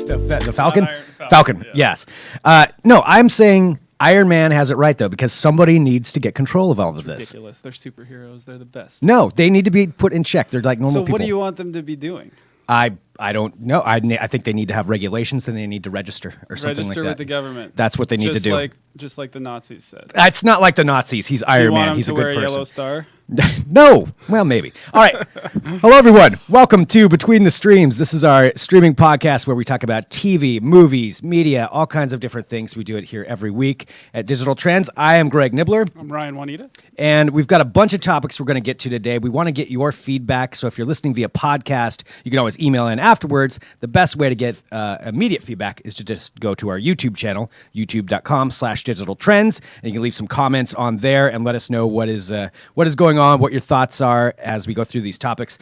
The Falcon? Falcon, yeah. Yes. No, I'm saying Iron Man has it right, though, because somebody needs to get control of all of this. Ridiculous. They're superheroes. They're the best. No, they need to be put in check. They're like normal people. So what do you want them to be doing? I don't know. I think they need to have regulations and they need to register or something like that. Register with the government. That's what they need to do. Just like the Nazis said. It's not like the Nazis. He's Iron Man. He's a good wear person. A yellow star? No. Well, maybe. All right. Hello, everyone. Welcome to Between the Streams. This is our streaming podcast where we talk about TV, movies, media, all kinds of different things. We do it here every week at Digital Trends. I am Greg Nibbler. I'm Ryan Juanita. And we've got a bunch of topics we're going to get to today. We want to get your feedback. So if you're listening via podcast, you can always email in afterwards. The best way to get immediate feedback is to just go to our YouTube channel, youtube.com/digitaltrends. And you can leave some comments on there and let us know what is going on, what your thoughts are as we go through these topics.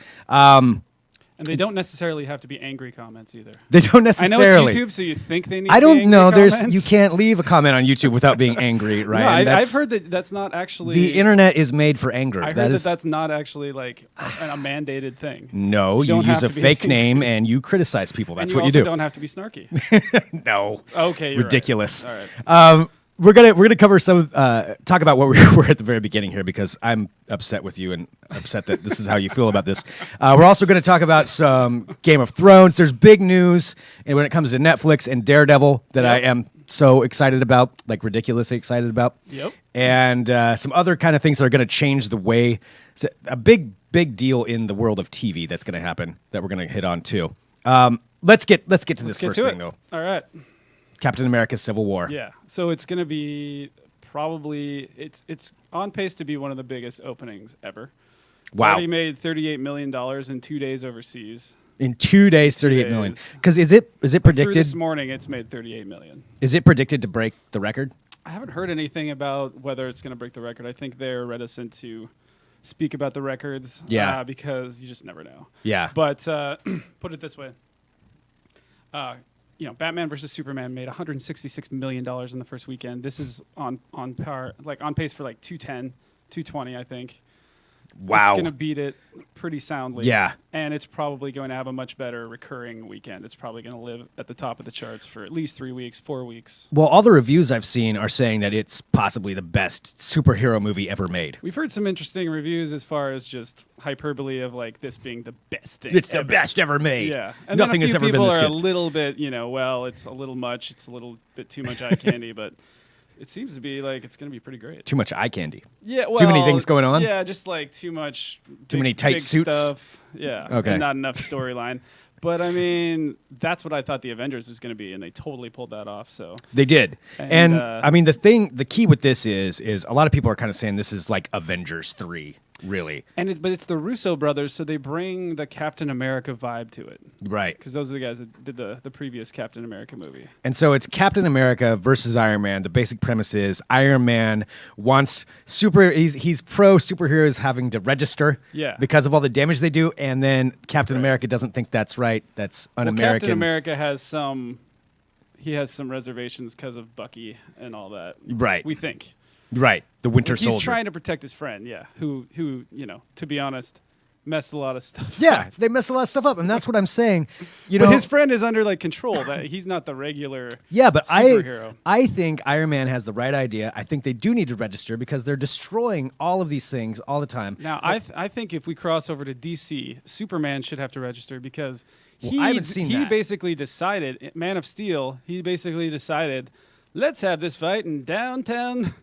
And they don't necessarily have to be angry comments either. They don't necessarily. I know it's YouTube, so you think they need to be angry angry comments? You can't leave a comment on YouTube without being angry, right? No, I've heard that's not actually... The internet is made for anger. I heard that's not actually like a mandated thing. No, you use a fake name and you criticize people. That's what you do. You also don't have to be snarky. No. Okay, you're ridiculous. Right. All right. We're gonna cover some talk about what we were at the very beginning here because I'm upset with you and upset that this is how you feel about this. We're also going to talk about some Game of Thrones. There's big news, and when it comes to Netflix and Daredevil, that I am so excited about, like ridiculously excited about. Yep. And some other kind of things that are going to change the way. A big deal in the world of TV that's going to happen that we're going to hit on too. Let's get to this first thing though. All right. Captain America: Civil War. Yeah, so it's going to be probably it's on pace to be one of the biggest openings ever. Wow! It's already made $38 million in 2 days overseas. In 2 days, $38 million. Because is it predicted? This morning, it's made $38 million. Is it predicted to break the record? I haven't heard anything about whether it's going to break the record. I think they're reticent to speak about the records. Yeah. Because you just never know. Yeah. But put it this way. Batman versus Superman made $166 million in the first weekend. This is on pace for like 210, 220, I think. Wow. It's going to beat it pretty soundly. Yeah. And it's probably going to have a much better recurring weekend. It's probably going to live at the top of the charts for at least 3 weeks, 4 weeks. Well, all the reviews I've seen are saying that it's possibly the best superhero movie ever made. We've heard some interesting reviews as far as just hyperbole of like this being the best thing It's the best ever made. Yeah. And nothing has ever been this good. People are a little bit, it's a little much. It's a little bit too much eye candy, but... It seems to be like it's going to be pretty great. Too much eye candy. Yeah, well, too many things going on. Yeah, just like too many tight suits. Stuff. Yeah, okay. And not enough storyline. But I mean, that's what I thought the Avengers was going to be, and they totally pulled that off. So they did. And I mean, the key with this is a lot of people are kind of saying this is like Avengers 3. Really, but it's the Russo brothers, so they bring the Captain America vibe to it, right? Because those are the guys that did the previous Captain America movie. And so it's Captain America versus Iron Man. The basic premise is Iron Man wants he's pro superheroes having to register, because of all the damage they do, and then Captain America doesn't think that's right. That's un-American. Captain America has some reservations because of Bucky and all that. Right, we think. Right, the Winter Soldier. He's trying to protect his friend, who to be honest, messed a lot of stuff up. Yeah, they mess a lot of stuff up, and that's what I'm saying. But his friend is under control. That he's not the regular superhero. I think Iron Man has the right idea. I think they do need to register because they're destroying all of these things all the time. Now, I think if we cross over to DC, Superman should have to register because I haven't seen that. He basically decided, Man of Steel, let's have this fight in downtown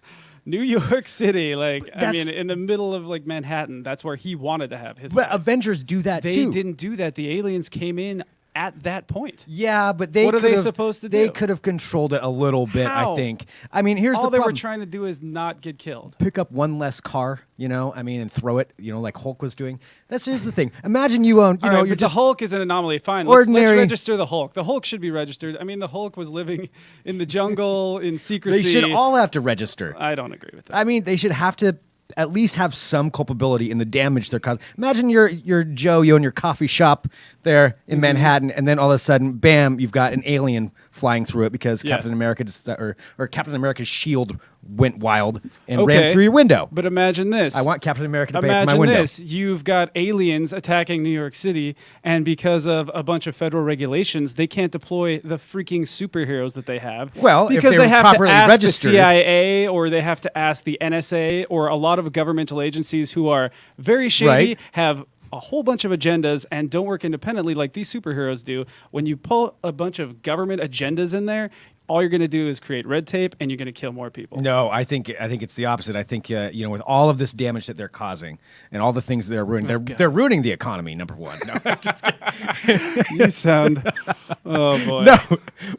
New York City, in the middle of Manhattan. That's where he wanted to have his. But fight. Avengers do that too. They didn't do that. The aliens came in at that point. Yeah, but what are they supposed to do? They could have controlled it a little bit. How? I think. I mean, here's the problem. All they were trying to do is not get killed. Pick up one less car, and throw it, like Hulk was doing. That's just the thing. Imagine you own, you're just the Hulk is an anomaly. Fine, ordinary. Let's register the Hulk. The Hulk should be registered. I mean, the Hulk was living in the jungle in secrecy. They should all have to register. I don't agree with that. I mean, they should have to at least have some culpability in the damage they're causing. Imagine you're Joe, you own your coffee shop there in Manhattan, and then all of a sudden, bam, you've got an alien flying through it because Captain America or Captain America's shield went wild and Okay. ran through your window. But imagine this. I want Captain America to pay for my Imagine window. this. You've got aliens attacking New York City, and because of a bunch of federal regulations, they can't deploy the freaking superheroes that they have. Well, if because they were have properly to ask registered. the CIA or they have to ask the NSA or a lot of governmental agencies who are very shady, Right. have a whole bunch of agendas and don't work independently like these superheroes do. When you pull a bunch of government agendas in there, all you're going to do is create red tape and you're going to kill more people. No, I think it's the opposite. I think with all of this damage that they're causing and all the things they're ruining, they're ruining the economy. Number one. No, I'm just kidding. You sound. Oh boy. No,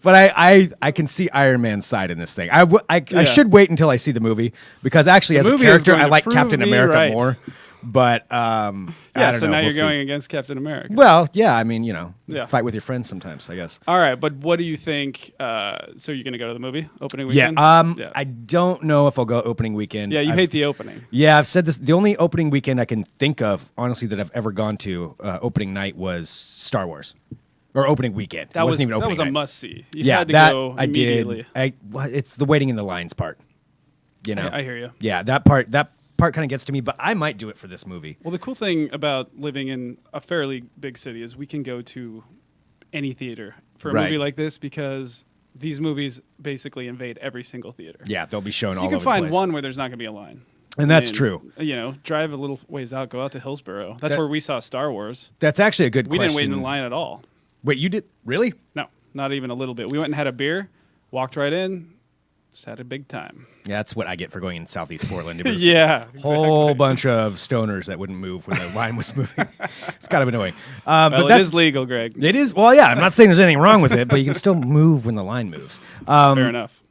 but I can see Iron Man's side in this thing. I should wait until I see the movie because actually, as a movie is character, going I to like prove Captain me America right. more. But I don't so know. now We'll you're see. going against Captain America. Well, yeah. I mean, Yeah. fight with your friends sometimes, I guess. All right, but what do you think? So you're going to go to the movie opening Yeah. weekend? I don't know if I'll go opening weekend. Yeah, you hate the opening. Yeah, I've said this. The only opening weekend I can think of, honestly, that I've ever gone to opening night was Star Wars, or opening weekend. It wasn't even opening that was a night. must see. You Yeah, had to that go I immediately. did. It's the waiting in the lines part. I hear you. Yeah, that part kind of gets to me, but I might do it for this movie. Well, the cool thing about living in a fairly big city is we can go to any theater for a Right. movie like this because these movies basically invade every single theater. Yeah, they'll be shown So all you can over find the place. one where there's not going to be a line. And that's true. Drive a little ways out, go out to Hillsborough. That's That- where we saw Star Wars. That's actually a good We question. didn't wait in line at all. Wait, you did? Really? No, not even a little bit. We went and had a beer, walked right in, just had a big time. Yeah, that's what I get for going in Southeast Portland. It was Yeah, a whole bunch of stoners that wouldn't move when the line was moving. It's kind of annoying. Well, but it that's is legal, Greg. It is. Well, yeah, I'm not saying there's anything wrong with it, but you can still move when the line moves. Fair enough.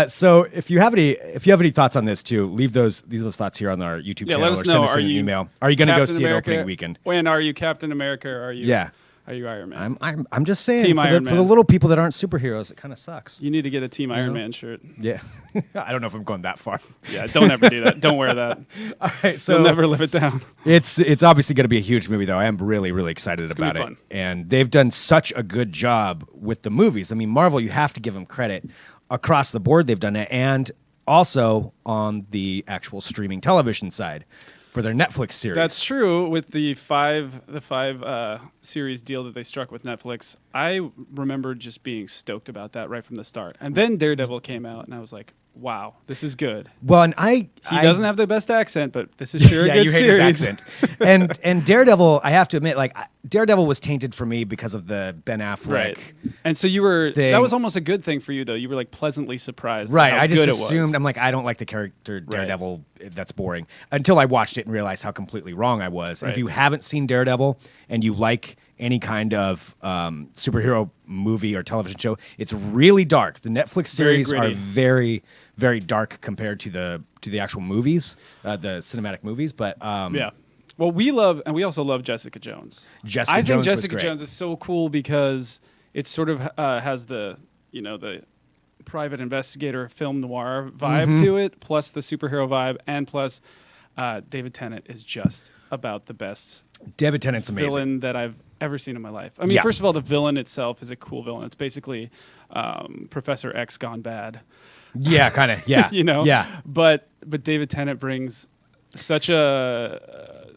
So if you have any thoughts on this too, leave those thoughts here on our YouTube Yeah, channel let us or know. send us Are an you email. Are you going to go Captain see America? it opening weekend? When are you Captain America? Or are you? Yeah. Are you Iron Man? I'm just saying Team for Iron the Man. little people that aren't superheroes, it kind of sucks. You need to get a Team Iron Man shirt. Yeah. I don't know if I'm going that far. Yeah, don't ever do that. Don't wear that. All right, so You'll never live it down. It's obviously going to be a huge movie, though. I am really, really excited gonna about be it. fun. And they've done such a good job with the movies. I mean, Marvel, you have to give them credit. Across the board, they've done it. And also on the actual streaming television side for their Netflix series. That's true. With the five series deal that they struck with Netflix, I remember just being stoked about that right from the start. And then Daredevil came out, and I was like, "Wow, this is good." Well, and He doesn't have the best accent, but this is sure a yeah, good you hate series. his accent. and Daredevil, I have to admit, Daredevil was tainted for me because of the Ben Affleck. Right. And so you were thing. that was almost a good thing for you though. You were like pleasantly surprised. Right, At how I just good assumed it I'm like I don't like the character Daredevil. That's boring. Until I watched it and realized how completely wrong I was. And if Right. you haven't seen Daredevil and you like any kind of superhero movie or television show, it's really dark. The Netflix Very series are gritty. very, very dark compared to the actual movies, the cinematic movies. But Yeah. Well, we also love Jessica Jones. Jessica I Jones think was Jessica great. Jones is so cool because it sort of has the private investigator film noir vibe Mm-hmm. to it, plus the superhero vibe, and plus David Tennant is just about the best David Tennant's amazing. villain that I've ever seen in my life. I mean, Yeah. first of all, the villain itself is a cool villain. It's basically Professor X gone bad. Yeah, kind of. Yeah, Yeah, But David Tennant brings such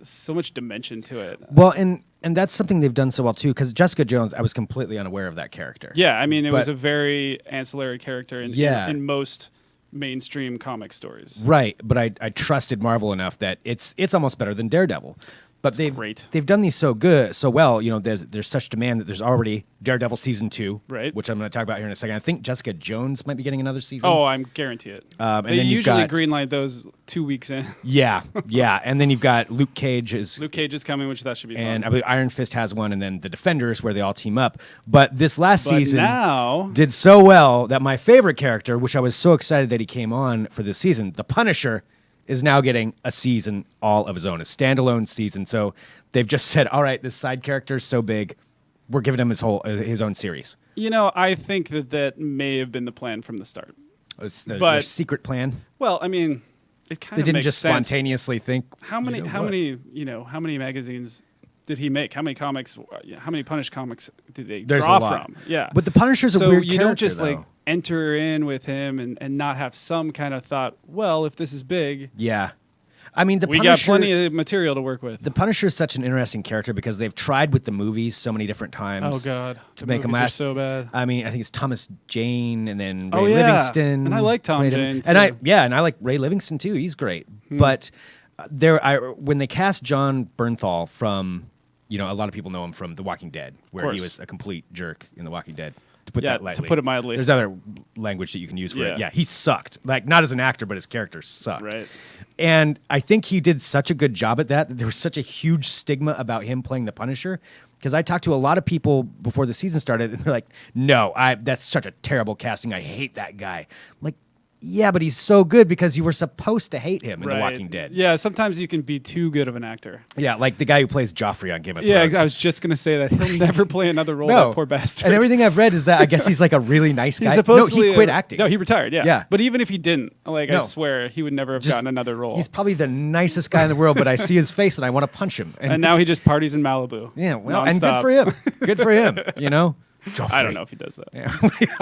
so much dimension to it. well, and that's something they've done so well too. Because Jessica Jones, I was completely unaware of that character. Yeah, I mean, it was But- a very ancillary character in most mainstream comic stories. Right, but I trusted Marvel enough that it's almost better than Daredevil. But great. they've done these so well. There's such demand that there's already Daredevil season 2, Right. which I'm going to talk about here in a second. I think Jessica Jones might be getting another season. Oh, I'm guarantee it. And They then you've usually got- greenlight those 2 weeks in. yeah, and then you've got Luke Cage Luke Cage is coming, which that should be fun. and I believe Iron Fist has one, and then the Defenders where they all team up. But this last But season now did so well that my favorite character, which I was so excited that he came on for this season, the Punisher, is now getting a season all of his own, a standalone season. So they've just said, all right, this side character is so big, we're giving him his own series. I think that may have been the plan from the start. It's their But- secret plan. Well, I mean, it kind They of didn't makes just sense. spontaneously think. How many magazines did he make? How many comics? How many Punished comics did they There's draw a lot. from? Yeah, But the Punisher's a so weird you character, don't just though. enter in with him and not have some kind of thought, well, if this is big, Yeah. I mean, we got plenty of material to work with. The Punisher is such an interesting character because they've tried with the movies so many different times. Oh God, to make him last so bad. I mean, I think it's Thomas Jane and then Ray Livingston. And I like Tom Jane. And I like Ray Livingston too. He's great. But when they cast John Bernthal from, a lot of people know him from The Walking Dead, where he was a complete jerk in The Walking Dead. To put that lightly. To put it mildly. There's other language that you can use for it. Yeah, he sucked. Like, not as an actor, but his character sucked. Right. And I think he did such a good job at that there was such a huge stigma about him playing the Punisher. Because I talked to a lot of people before the season started, and they're like, no, that's such a terrible casting. I hate that guy. I'm like, yeah, but he's so good because you were supposed to hate him in The Walking Dead. Yeah, sometimes you can be too good of an actor. Yeah, like the guy who plays Joffrey on Game of Thrones. Yeah, I was just going to say that. He'll never play another role, that poor bastard. And everything I've read is that I guess he's like a really nice guy. He quit acting. No, he retired, yeah. But even if he didn't, I swear, he would never have gotten another role. He's probably the nicest guy in the world, but I see his face and I want to punch him. And now he just parties in Malibu. Yeah, well, and good for him. Good for him, Joffrey. I don't know if he does that. Yeah.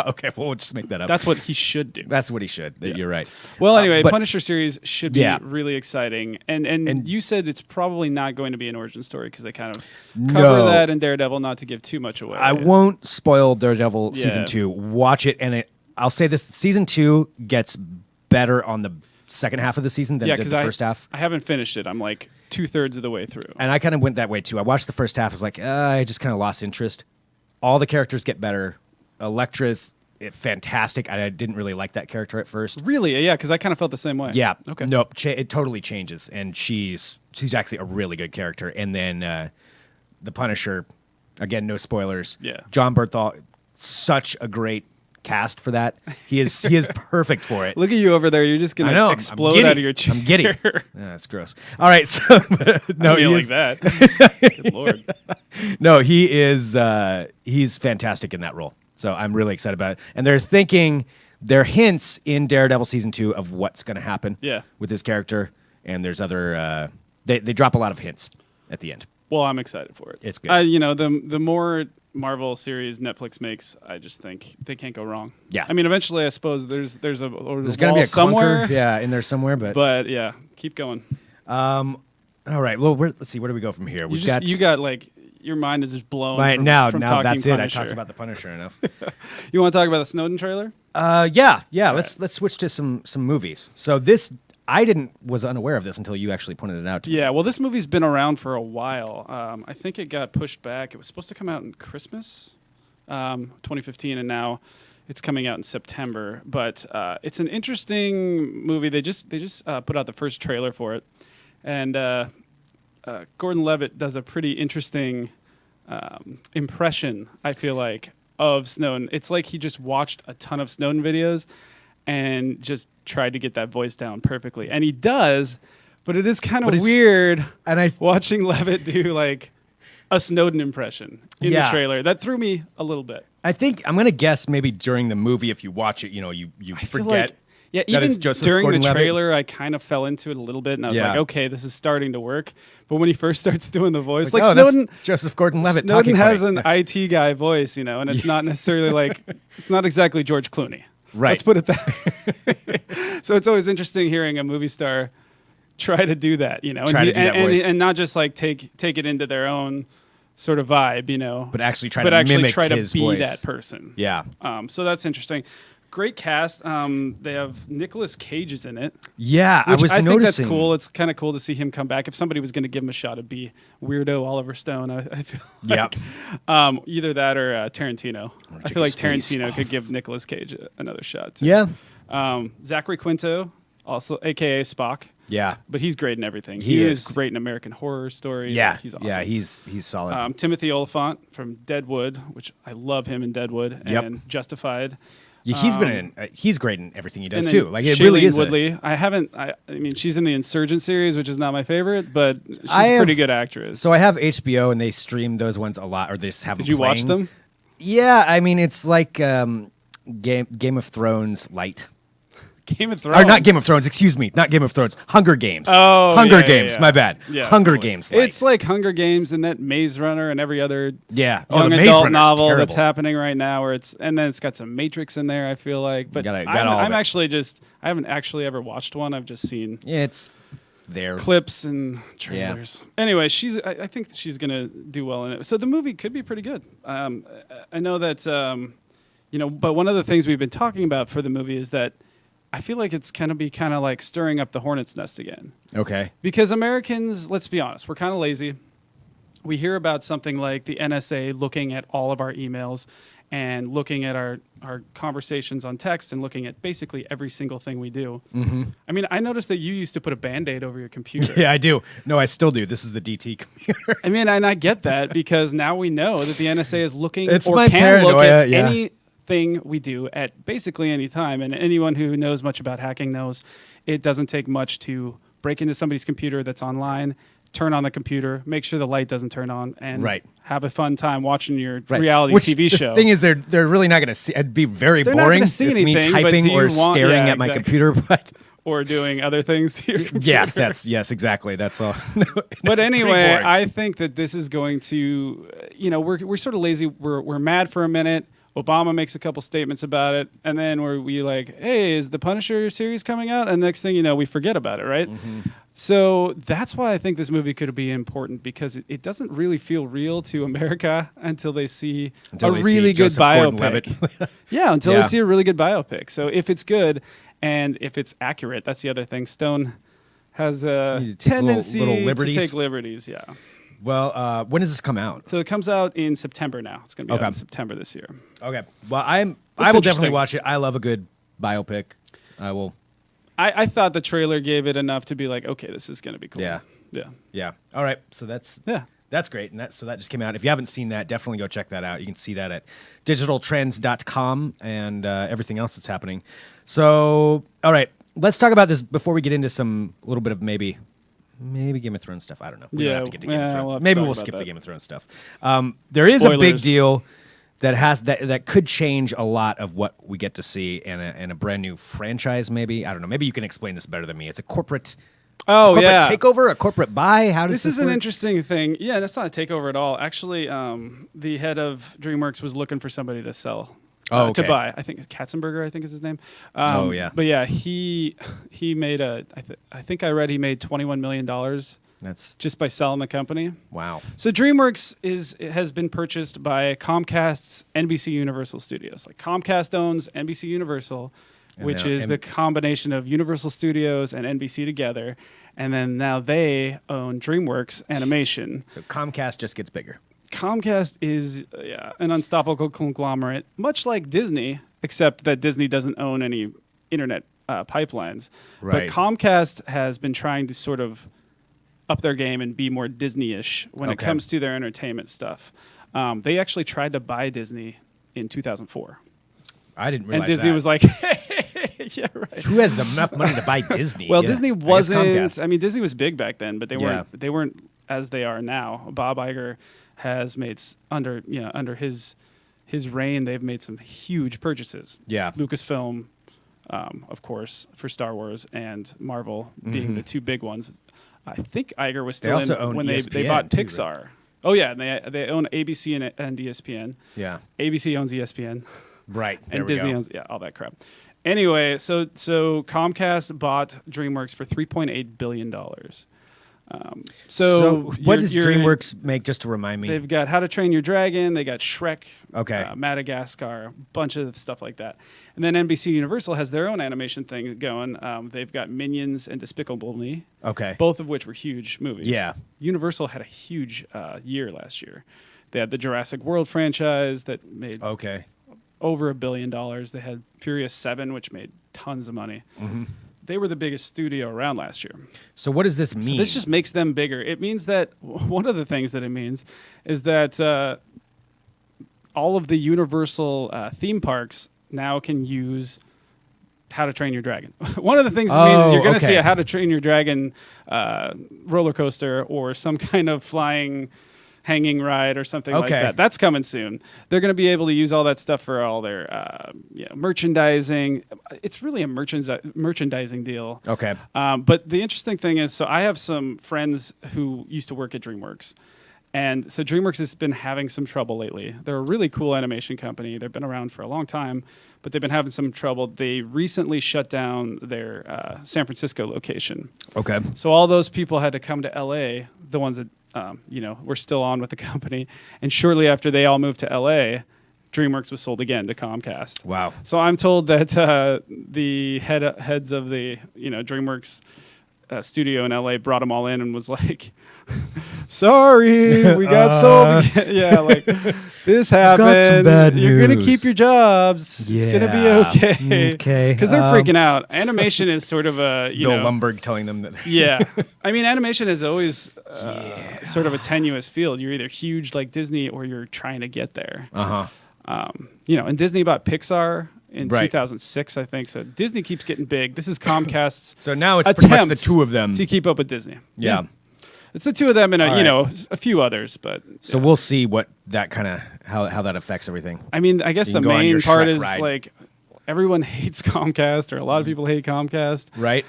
Okay, well, we'll just make that up. That's what he should do. That's what he should. You're right. Well, anyway, Punisher series should be really exciting. And you said it's probably not going to be an origin story because they kind of cover that in Daredevil, not to give too much away. I won't spoil Daredevil Season 2. Watch it, and I'll say this, Season 2 gets better on the second half of the season than it did the first half. I haven't finished it. I'm like 2/3 of the way through. And I kind of went that way, too. I watched the first half. I was like, I just kind of lost interest. All the characters get better. Elektra's fantastic. I didn't really like that character at first. Really? Yeah, because I kind of felt the same way. Yeah. Okay. Nope. It totally changes, and she's actually a really good character. And then the Punisher, again, no spoilers. Yeah. John Bernthal, such a great cast for that. He is perfect for it. Look at you over there. You're just going to explode out of your chair. I'm giddy. Yeah, that's gross. All right. So no, I feel like that. Good Lord. No, he is. He's fantastic in that role. So I'm really excited about it. And there are hints in Daredevil Season 2 of what's going to happen with his character. And there's other, they drop a lot of hints at the end. Well, I'm excited for it. It's good. The more Marvel series Netflix makes, I just think they can't go wrong. Yeah. I mean, eventually, I suppose there's going to be a somewhere. Clunker, in there somewhere. But yeah, keep going. All right. Well, let's see. Where do we go from here? You got like your mind is just blown. Right, from now talking that's it. Punisher. I talked about the Punisher enough. You want to talk about the Snowden trailer? Yeah. Let's switch to some movies. So this. Was unaware of this until you actually pointed it out to me. Yeah, well, this movie's been around for a while. I think it got pushed back. It was supposed to come out in Christmas, 2015, and now it's coming out in September. But it's an interesting movie. They just put out the first trailer for it, and Gordon Levitt does a pretty interesting impression, I feel like, of Snowden. It's like he just watched a ton of Snowden videos and just tried to get that voice down perfectly. And he does, but it is kind of weird watching Levitt do like a Snowden impression in the trailer. That threw me a little bit. I think I'm going to guess maybe during the movie, if you watch it, you forget. Yeah, even during the trailer, I kind of fell into it a little bit, and I was like, okay, this is starting to work. But when he first starts doing the voice, like Snowden, that's Joseph Gordon-Levitt Snowden talking has an IT guy voice, and it's not necessarily like, it's not exactly George Clooney. Right. Let's put it that way. So it's always interesting hearing a movie star try to do that, and not just like take it into their own sort of vibe, but actually try to be voice. That person. Yeah. So that's interesting. Great cast. They have Nicolas Cage is in it. Yeah, I think that's cool. It's kind of cool to see him come back. If somebody was going to give him a shot, it'd be weirdo Oliver Stone. I feel like either that or Tarantino. I feel like Tarantino could give Nicolas Cage another shot too. Yeah. Zachary Quinto, also AKA Spock. Yeah, but he's great in everything. He is great in American Horror Story. Yeah, he's awesome. Yeah, he's solid. Timothy Olyphant from Deadwood, which I love him in Deadwood and Justified. Yeah, he's great in everything he does too. Like it Shailene really is. Woodley. I mean, she's in the Insurgent series, which is not my favorite, but she's a pretty good actress. So I have HBO, and they stream those ones a lot, or they just have. Did you watch them? Yeah, I mean, it's like Game of Thrones light. Game of Thrones. Or not Game of Thrones, excuse me. Not Game of Thrones. Hunger Games. Oh, Hunger yeah, Games, yeah. my bad. Yeah, Hunger totally. Games. It's like Hunger Games and that Maze Runner and every other yeah. young the Maze adult Runner's novel terrible. that's happening right now. And then it's got some Matrix in there, I feel like. But Got all of I'm it. actually I haven't actually ever watched one. I've just seen Yeah, it's there. clips and trailers. Anyway, I think she's gonna do well in it. So the movie could be pretty good. I know that but one of the things we've been talking about for the movie is that I feel like it's gonna be kind of like stirring up the hornet's nest again. Okay. Because Americans, let's be honest, we're kind of lazy. We hear about something like the NSA looking at all of our emails and looking at our conversations on text and looking at basically every single thing we do. Mm-hmm. I mean, I noticed that you used to put a Band-Aid over your computer. Yeah, I do. No, I still do. This is the DT computer. I mean, and I get that because now we know that the NSA is looking It's or my can look paranoia, at yeah. anything we do at basically any time. And anyone who knows much about hacking knows it doesn't take much to break into somebody's computer that's online, turn on the computer, make sure the light doesn't turn on, and Right. have a fun time watching your Right. reality Which, TV show. The thing is, they're really not going to see. It'd be very They're not boring. gonna see it's anything, me but typing do you or want- staring yeah, at my exactly. computer. But or doing other things to your computer. yes, exactly. That's all. But anyway, I think that this is going to, we're sort of lazy. We're mad for a minute. Obama makes a couple statements about it, and then we like, hey, is the Punisher series coming out? And next thing you know, we forget about it, right? Mm-hmm. So that's why I think this movie could be important because it doesn't really feel real to America until they see Until a they really see good Joseph biopic. Gordon-Levitt. Yeah, until Yeah. they see a really good biopic. So if it's good and if it's accurate, that's the other thing. Stone has a He takes tendency little to liberties. take liberties. Yeah. Well, when does this come out? So it comes out in September now. It's going to be out Okay. in September this year. Okay. Well, I will interesting. definitely watch it. I love a good biopic. I will. I thought the trailer gave it enough to be like, okay, this is going to be cool. Yeah. Yeah. Yeah. All right. So that's great. And that just came out. If you haven't seen that, definitely go check that out. You can see that at digitaltrends.com and everything else that's happening. So, all right, let's talk about this before we get into some little bit of maybe Game of Thrones stuff. I don't know. We don't have to get to Game of Thrones. we'll have to Maybe talk we'll about skip the that. Game of Thrones stuff. There is a big Spoilers. deal that could change a lot of what we get to see in a brand new franchise. Maybe I don't know. Maybe you can explain this better than me. It's a corporate takeover, a corporate buy. How does This is an work? interesting thing. Yeah, that's not a takeover at all. Actually, the head of DreamWorks was looking for somebody to sell. Oh, to okay. buy. I think Katzenberger, I think is his name. Oh, yeah. But yeah, he made I think I read he made $21 million That's just by selling the company. wow. So DreamWorks has been purchased by Comcast's NBC Universal Studios. Like Comcast owns NBC Universal, which now- is and- the combination of Universal Studios and NBC together. And then now they own DreamWorks Animation. So Comcast just gets bigger. Comcast is an unstoppable conglomerate, much like Disney, except that Disney doesn't own any internet pipelines. Right. But Comcast has been trying to sort of up their game and be more Disney-ish when it Okay. comes to their entertainment stuff. They actually tried to buy Disney in 2004. I didn't And realize Disney that. was like, yeah, right. Who has enough money to buy Disney? Well, Yeah, Disney I guess wasn't. Comcast. I mean, Disney was big back then, but they Yeah. weren't as they are now. Bob Iger has made under his reign, they've made some huge purchases. Yeah. Lucasfilm, of course, for Star Wars, and Marvel being the two big ones. I think Iger was still also in own when they ESPN bought too, right? Pixar. Oh yeah, and they own ABC and ESPN. Yeah. ABC owns ESPN. Right. There And we Disney go. owns all that crap. Anyway, so Comcast bought DreamWorks for $3.8 billion. So what does you're- DreamWorks make? Just to remind me. They've got How to Train Your Dragon. They got Shrek. Okay. Madagascar. A bunch of stuff like that. And then NBC Universal has their own animation thing going. They've got Minions and Despicable Me. Okay. Both of which were huge movies. Yeah. Universal had a huge year last year. They had the Jurassic World franchise that made Okay. over $1 billion. They had Furious 7, which made tons of money. Mm-hmm. They were the biggest studio around last year. So what does this mean? So this just makes them bigger. It means that one of the things that it means is that all of the Universal theme parks now can use How to Train Your Dragon. One of the things it means is you're going to see okay. a How to Train Your Dragon roller coaster or some kind of flying hanging ride or something like Okay. that. That's coming soon. They're going to be able to use all that stuff for all their merchandising. It's really a merchandising deal. Okay. But the interesting thing is, so I have some friends who used to work at DreamWorks. And so DreamWorks has been having some trouble lately. They're a really cool animation company. They've been around for a long time, but they've been having some trouble. They recently shut down their San Francisco location. Okay. So all those people had to come to LA, the ones that were still on with the company. And shortly after they all moved to LA, DreamWorks was sold again to Comcast. Wow. So I'm told that the heads of the DreamWorks studio in LA brought them all in and was like, sorry, we got sold again. Yeah, like this happened. Got some bad You're gonna news. keep your jobs. It's gonna be okay. Okay. Because they're freaking out. Animation is sort of a Bill Lumberg telling them that. yeah. I mean, animation is always sort of a tenuous field. You're either huge like Disney or you're trying to get there. And Disney bought Pixar in 2006, I think. So Disney keeps getting big. This is Comcast's So now it's pretty much the attempts two of them. to keep up with Disney. Yeah. It's the two of them and All right. a few others, but So we'll see what that kind of how that affects everything. I mean, I guess You the can go on your main part Shrek is ride. like everyone hates Comcast, or a lot of people hate Comcast, Right?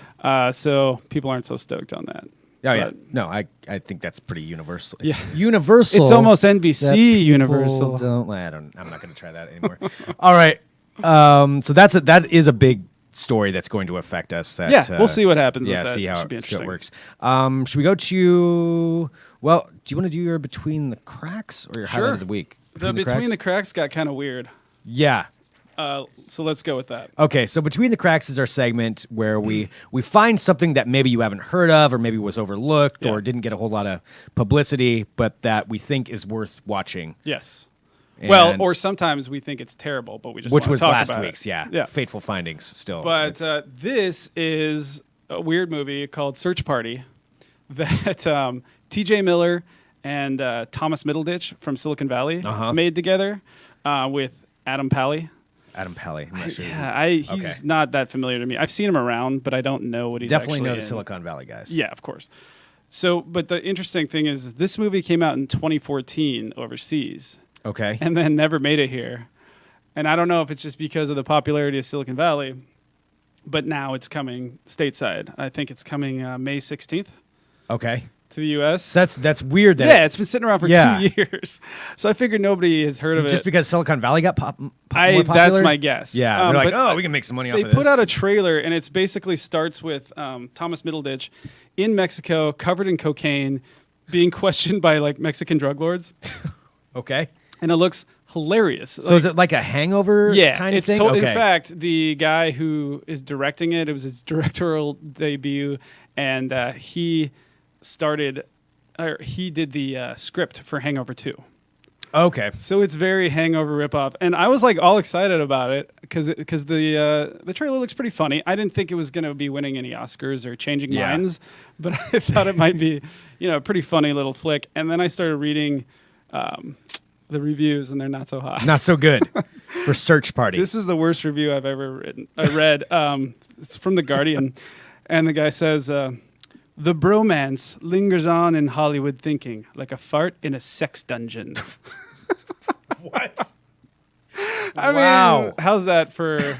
so people aren't so stoked on that. Oh yeah. But No, I think that's pretty universal. Yeah. It's universal. It's almost that NBC people Universal. I'm not going to try that anymore. All right. So that is a big story that's going to affect us. We'll see what happens. Yeah, with that. see how Should be it interesting. works. Should we go to? Well, do you want to do your between the cracks or your highlight of the week? Between the cracks got kind of weird. Yeah. So let's go with that. Okay, so Between the Cracks is our segment where we find something that maybe you haven't heard of or maybe was overlooked or didn't get a whole lot of publicity, but that we think is worth watching. Yes. And- Well, or sometimes we think it's terrible, but we just which wanna was talk last about week's, it. yeah. Fateful findings still. But It's- this is a weird movie called Search Party that T.J. Miller and Thomas Middleditch from Silicon Valley made together with Adam Pally. Adam Pally. I'm not sure who Yeah, he is. he's not that familiar to me. I've seen him around, but I don't know what he's Definitely actually know the in. Silicon Valley guys. Yeah, of course. So, but the interesting thing is this movie came out in 2014 overseas Okay. and then never made it here. And I don't know if it's just because of the popularity of Silicon Valley, but now it's coming stateside. I think it's coming May 16th Okay. to the U.S. So that's weird. That Yeah, it's been sitting around for 2 years. So I figured nobody has heard of it. just because Silicon Valley got more popular? That's my guess. Yeah, they're like, but we can make some money off They of this. put out a trailer, and it's basically starts with Thomas Middleditch in Mexico, covered in cocaine, being questioned by like Mexican drug lords, Okay. and it looks hilarious. So is it like a hangover kind of it's thing? In fact, the guy who is directing it was his directorial debut, and he did the script for Hangover 2. Okay. So it's very Hangover ripoff, and I was like all excited about it because the trailer looks pretty funny. I didn't think it was going to be winning any Oscars or changing minds, but I thought it might be, a pretty funny little flick. And then I started reading the reviews, and they're not so hot. Not so good for Search Party. This is the worst review I've ever read. It's from The Guardian, and the guy says, "The bromance lingers on in Hollywood thinking, like a fart in a sex dungeon." What? I Wow. mean, how's that for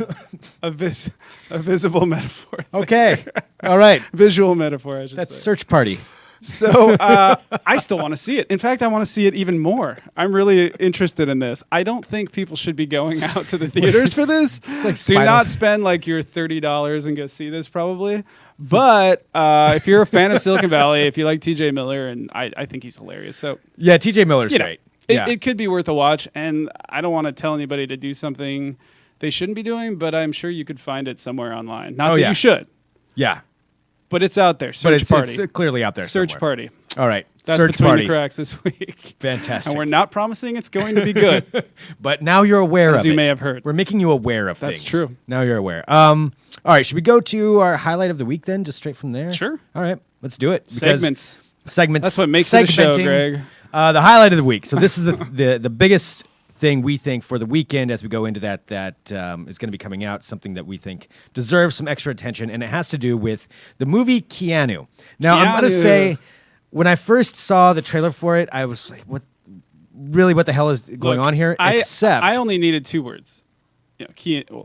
a visible metaphor? Okay. All right. Visual metaphor, I should That's say. Search Party. So I still want to see it. In fact, I want to see it even more. I'm really interested in this. I don't think people should be going out to the theaters for this. like Do Spider- not spend like your $30 and go see this probably. But if you're a fan of Silicon Valley, if you like TJ Miller, and I think he's hilarious. So Yeah, TJ Miller's great. it could be worth a watch. And I don't want to tell anybody to do something they shouldn't be doing, but I'm sure you could find it somewhere online. Not that you should, Yeah. but it's out there. But Search Party. it's clearly out there Search somewhere. Party. All right. That's Search Between Party. the Cracks this week. Fantastic. And we're not promising it's going to be good. But now you're aware As of you it. may have heard. We're making you aware of That's things. true. Now you're aware. All right. Should we go to our highlight of the week then? Just straight from there? Sure. All right. Let's do it. Because Segments. Segments. That's what makes it a show, segmenting. Greg. The highlight of the week. So this is the biggest thing we think for the weekend as we go into that is going to be coming out, something that we think deserves some extra attention, and it has to do with the movie Keanu. Now, I'm going to Keanu. say when I first saw the trailer for it, I was like, "What? Really? What the hell is going on here?" Except I only needed 2 words.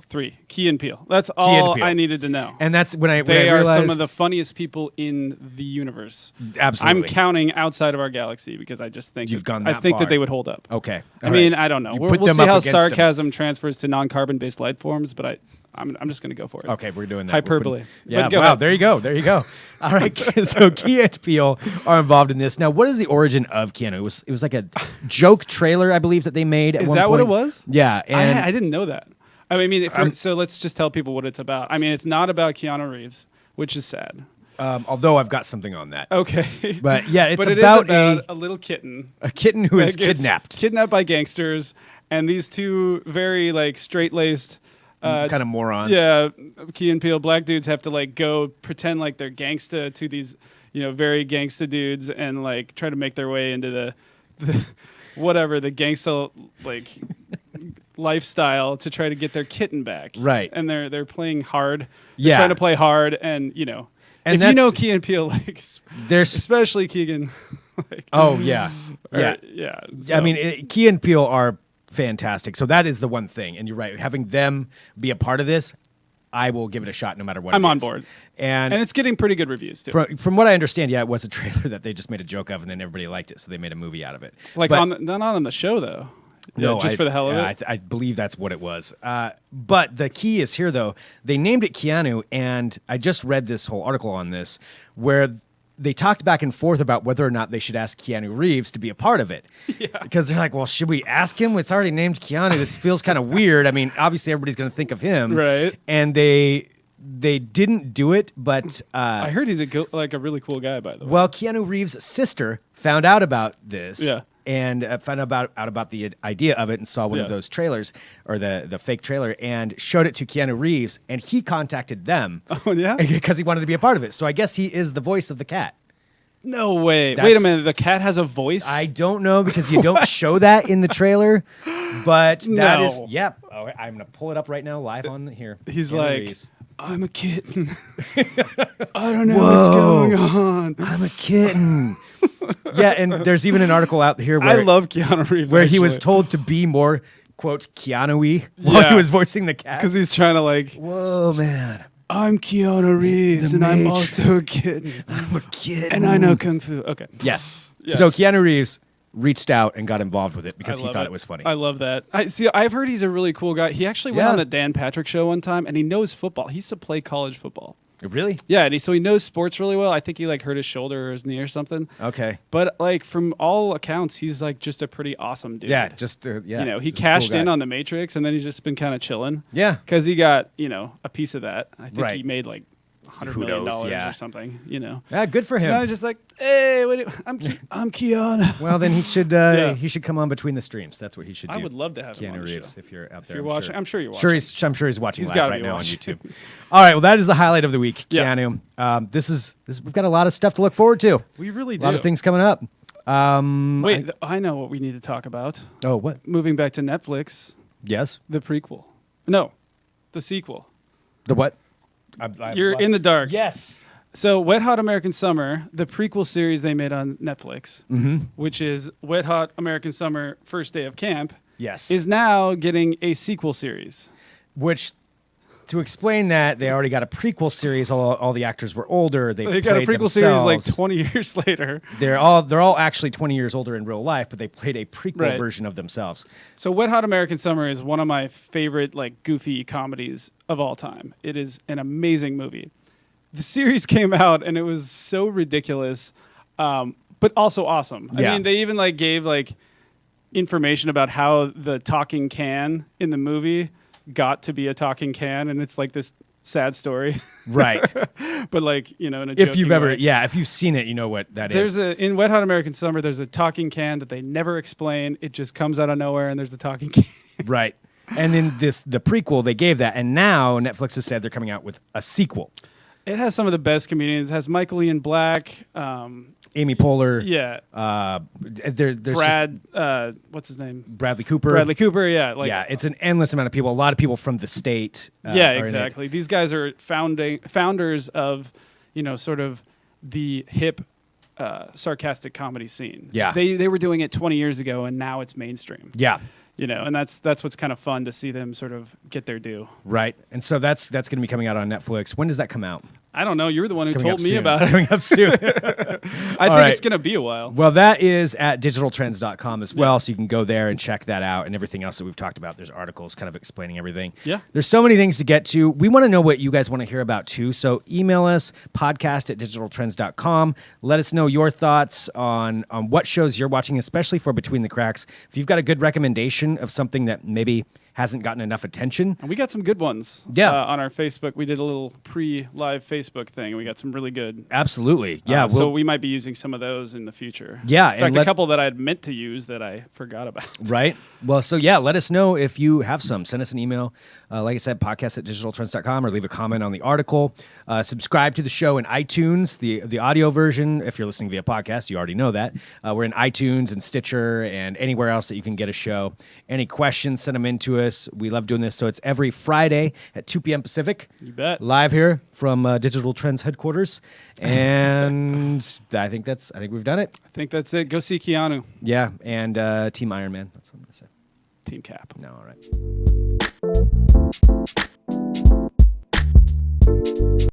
Three. Key and Peele. That's all Peele. I needed to know. and that's when I They are realized some of the funniest people in the universe. absolutely. I'm counting outside of our galaxy because I just think You've gone I that think far. that they would hold up. Okay. I mean, I don't know. You We'll put them see up how against 'em. sarcasm transfers to non-carbon based life forms, but I'm just going to go for it. Okay, we're doing that. Hyperbole. Yeah, But go wow, ahead. there you go. There you go. All right, so Key and Peele are involved in this. Now, what is the origin of Keanu? It was like a joke trailer, I believe, that they made at Is one that point. what it was? Yeah, and I didn't know that. So let's just tell people what it's about. I mean, it's not about Keanu Reeves, which is sad. although I've got something on that. Okay. But yeah, it's But it is about a little kitten. a kitten who is that gets kidnapped. Kidnapped by gangsters, and these 2 very like straight-laced Kind of morons. yeah, Key and Peele black dudes have to like go pretend like they're gangsta to these, very gangsta dudes and like try to make their way into the whatever, the gangsta like lifestyle to try to get their kitten back. Right. And they're playing hard. They're Yeah. trying to play hard and And if you know Key and Peele, like There's especially Keegan. Like, oh yeah, yeah. Yeah. I so- mean, Key and Peele are fantastic. So that is the one thing, and you're right. Having them be a part of this, I will give it a shot no matter what. I'm it on is. board. And it's getting pretty good reviews too. from what I understand, yeah, it was a trailer that they just made a joke of, and then everybody liked it, so they made a movie out of it. Like But- not on the show though. No, just for the hell of it. I believe that's what it was. But the key is here, though. They named it Keanu, and I just read this whole article on this where they talked back and forth about whether or not they should ask Keanu Reeves to be a part of it. Yeah. Because they're like, well, should we ask him? It's already named Keanu. This feels kind of weird. I mean, obviously everybody's going to think of him. Right. And they didn't do it, but I heard he's a really cool guy, by the way. well, Keanu Reeves' sister found out about this. Yeah. And found out about the idea of it and saw one of Yeah. those trailers or the fake trailer and showed it to Keanu Reeves, and he contacted them. Oh, yeah? Because he wanted to be a part of it. So I guess he is the voice of the cat. No way. Wait a That's- minute. The cat has a voice? I don't know because you don't show that in the trailer, but that is No. yep. Oh, I'm gonna pull it up right now live on here. He's Keanu like, Reeves. I'm a kitten. I don't know what's going on. I'm a kitten. Yeah, and there's even an article out here where I love Keanu Reeves. where he was actually. told to be more quote Keanu-y while Yeah. he was voicing the cat. Because he's trying to like, Whoa, man. I'm Keanu Reeves The and I'm Matrix. also a kitten. I'm a kid. And I know Kung Fu. Okay. Yes. Yes. So Keanu Reeves reached out and got involved with it because he love thought it was funny. I love that. I've heard he's a really cool guy. He actually went Yeah. on the Dan Patrick show one time, and he knows football. He used to play college football. Really? Yeah, and so he knows sports really well. I think he like hurt his shoulder or his knee or something. Okay. But like from all accounts, he's like just a pretty awesome dude. Yeah, just yeah. He just a cashed cool in guy. on the Matrix, and then he's just been kind of chilling. Yeah. Because he got a piece of that. I think Right. he made like $100 Who million knows, yeah. or something. Yeah, good for So him. now he's just like, hey, I'm Keanu. Well, then he should Yeah. he should come on between the streams. That's what he should do. I would love to have him Keanu on the Reeves show. if you're out If there. you're I'm watching, sure. I'm sure you're watching. I'm sure he's watching He's live gotta right be now watching. on YouTube. All right, well that is the highlight of the week, Yeah. Keanu. This is we've got a lot of stuff to look forward to. We really A do. lot of things coming up. Wait, I know what we need to talk about. Oh, what? Moving back to Netflix, Yes. the prequel. No, the sequel. The what? You're in the dark. Yes. So, Wet Hot American Summer, the prequel series they made on Netflix, which is Wet Hot American Summer First Day of Camp, Yes. is now getting a sequel series. Which, to explain that, they already got a prequel series. All the actors were older. They got a played prequel series like themselves. 20 years later. They're all actually 20 years older in real life, but they played a prequel Right. version of themselves. So, Wet Hot American Summer is one of my favorite like goofy comedies of all time. It is an amazing movie. The series came out and it was so ridiculous, but also awesome. I Yeah. mean, they even like gave like information about how the talking can in the movie got to be a talking can, and it's like this sad story, Right. but like in a If you've joking ever, way. if you've seen it, you know what that is. In Wet Hot American Summer, there's a talking can that they never explain. It just comes out of nowhere, and there's a talking can. Right. And then the prequel, they gave that. And now Netflix has said they're coming out with a sequel. It has some of the best comedians. It has Michael Ian Black. Amy Poehler. Yeah. There's Brad, what's his name? Bradley Cooper. Bradley Cooper, yeah. Like, yeah, it's an endless amount of people. A lot of people from the state. yeah, are in it. exactly. These guys are founders of, sort of the hip sarcastic comedy scene. Yeah. They were doing it 20 years ago, and now it's mainstream. Yeah. You know, and that's what's kind of fun to see them sort of get their due. Right. And so that's going to be coming out on Netflix. When does that come out? I don't know. You're the one who Coming told up me soon. about it. Coming up soon. I think right. it's going to be a while. Well, that is at digitaltrends.com as well, so you can go there and check that out and everything else that we've talked about. There's articles kind of explaining everything. Yeah. There's so many things to get to. We want to know what you guys want to hear about, too, so email us, podcast@digitaltrends.com. Let us know your thoughts on what shows you're watching, especially for Between the Cracks. If you've got a good recommendation of something that maybe hasn't gotten enough attention. And we got some good ones. Yeah. On our Facebook, we did a little pre-live Facebook thing, and we got some really good. Absolutely. Yeah. So we might be using some of those in the future. Yeah. In fact, a couple that I had meant to use that I forgot about. Right. Well, so yeah, let us know if you have some. Send us an email. Like I said, podcast@digitaltrends.com, or leave a comment on the article. Subscribe to the show in iTunes, the audio version. If you're listening via podcast, you already know that. We're in iTunes and Stitcher and anywhere else that you can get a show. Any questions, send them in to us. We love doing this. So it's every Friday at 2 p.m. Pacific. You bet. Live here from Digital Trends headquarters. And I think we've done it. I think that's it. Go see Keanu. Yeah. And Team Iron Man. That's what I'm going to say. Team Cap. No, all right.